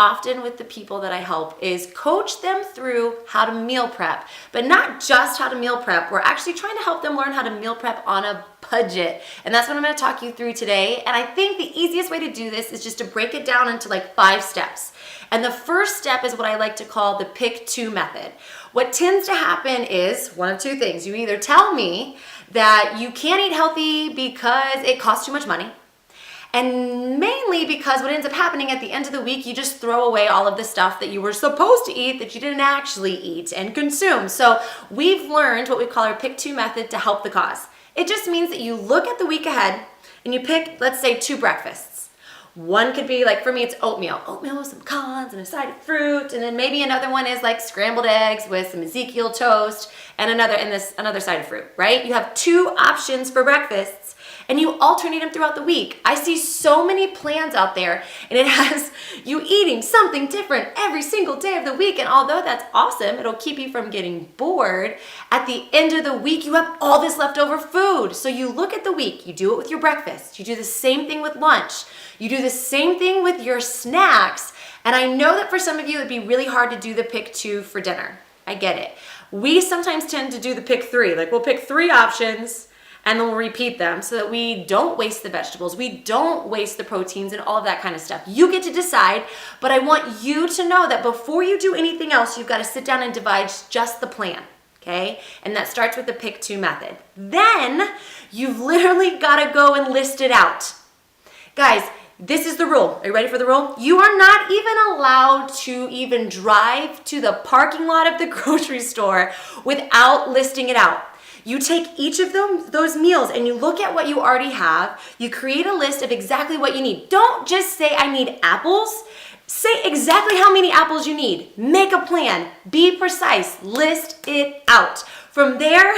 often with the people that I help is coach them through how to meal prep, but not just how to meal prep. We're actually trying to help them learn how to meal prep on a budget. And that's what I'm going to talk you through today. And I think the easiest way to do this is just to break it down into like 5 steps. And the first step is what I like to call the pick 2 method. What tends to happen is one of 2 things. You either tell me that you can't eat healthy because it costs too much money, and mainly because what ends up happening at the end of the week, you just throw away all of the stuff that you were supposed to eat that you didn't actually eat and consume. So we've learned what we call our pick 2 method to help the cause. It just means that you look at the week ahead and you pick, let's say, 2 breakfasts. One could be like, for me, it's oatmeal. Oatmeal with some cons and a side of fruit. And then maybe another one is like scrambled eggs with some Ezekiel toast and another side of fruit, right? You have 2 options for breakfasts and you alternate them throughout the week. I see so many plans out there and it has you eating something different every single day of the week. And although that's awesome, it'll keep you from getting bored. At the end of the week, you have all this leftover food. So you look at the week, you do it with your breakfast. You do the same thing with lunch. You do the same thing with your snacks. And I know that for some of you, it'd be really hard to do the pick 2 for dinner. I get it. We sometimes tend to do the pick 3. Like we'll pick 3 options and then we'll repeat them so that we don't waste the vegetables, we don't waste the proteins and all of that kind of stuff. You get to decide, but I want you to know that before you do anything else, you've got to sit down and devise just the plan, okay? And that starts with the pick 2 method. Then you've literally got to go and list it out. Guys, this is the rule. Are you ready for the rule? You are not even allowed to even drive to the parking lot of the grocery store without listing it out. You take each of those meals and you look at what you already have. You create a list of exactly what you need. Don't just say, I need apples. Say exactly how many apples you need. Make a plan. Be precise. List it out. From there,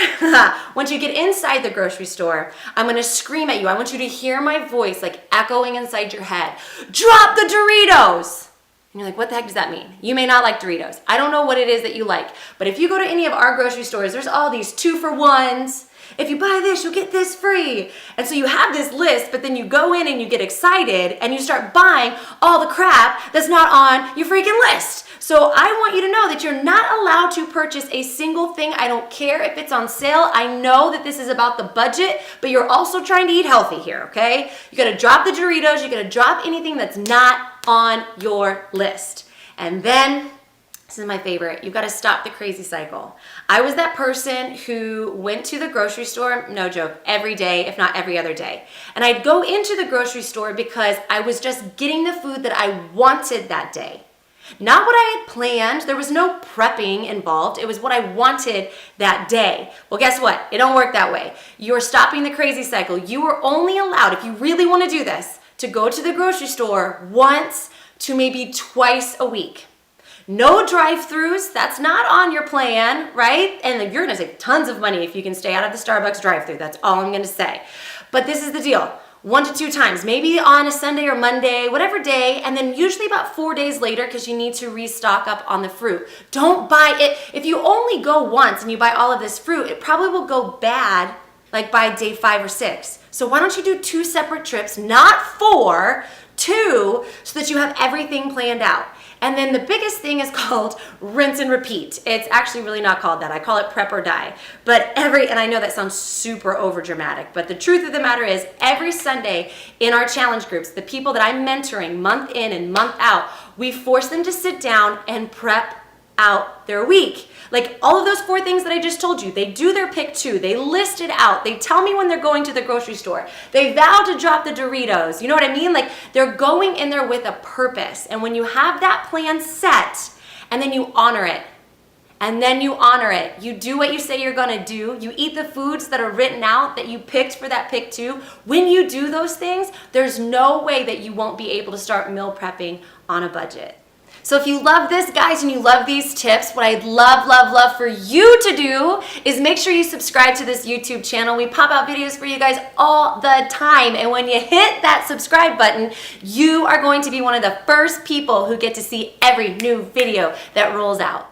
once you get inside the grocery store, I'm going to scream at you. I want you to hear my voice like echoing inside your head. Drop the Doritos! And you're like, what the heck does that mean? You may not like Doritos. I don't know what it is that you like. But if you go to any of our grocery stores, there's all these 2-for-1s. If you buy this, you'll get this free. And so you have this list, but then you go in and you get excited and you start buying all the crap that's not on your freaking list. So I want you to know that you're not allowed to purchase a single thing. I don't care if it's on sale. I know that this is about the budget, but you're also trying to eat healthy here, okay? You gotta drop the Doritos. You gotta drop anything that's not on your list. And then, this is my favorite, you've got to stop the crazy cycle. I was that person who went to the grocery store, no joke, every day, if not every other day. And I'd go into the grocery store because I was just getting the food that I wanted that day. Not what I had planned. There was no prepping involved. It was what I wanted that day. Well, guess what? It don't work that way. You're stopping the crazy cycle. You are only allowed, if you really want to do this, to go to the grocery store once to maybe twice a week. No drive-thrus, that's not on your plan, right? And you're gonna save tons of money if you can stay out of the Starbucks drive-thru. That's all I'm gonna say. But this is the deal. 1 to 2 times, maybe on a Sunday or Monday, whatever day, and then usually about 4 days later because you need to restock up on the fruit. Don't buy it. If you only go once and you buy all of this fruit, it probably will go bad like by day 5 or 6. So why don't you do 2 separate trips, not 4, 2, so that you have everything planned out. And then the biggest thing is called rinse and repeat. It's actually really not called that. I call it prep or die. But and I know that sounds super over dramatic, but the truth of the matter is every Sunday in our challenge groups, the people that I'm mentoring month in and month out, we force them to sit down and prep out their week. Like all of those 4 things that I just told you, they do their pick 2, they list it out, they tell me when they're going to the grocery store, they vow to drop the Doritos, you know what I mean? Like they're going in there with a purpose. And when you have that plan set and then you honor it, and then you honor it, you do what you say you're gonna do, you eat the foods that are written out that you picked for that pick 2, when you do those things, there's no way that you won't be able to start meal prepping on a budget. So if you love this, guys, and you love these tips, what I'd love for you to do is make sure you subscribe to this YouTube channel. We pop out videos for you guys all the time. And when you hit that subscribe button, you are going to be one of the first people who get to see every new video that rolls out.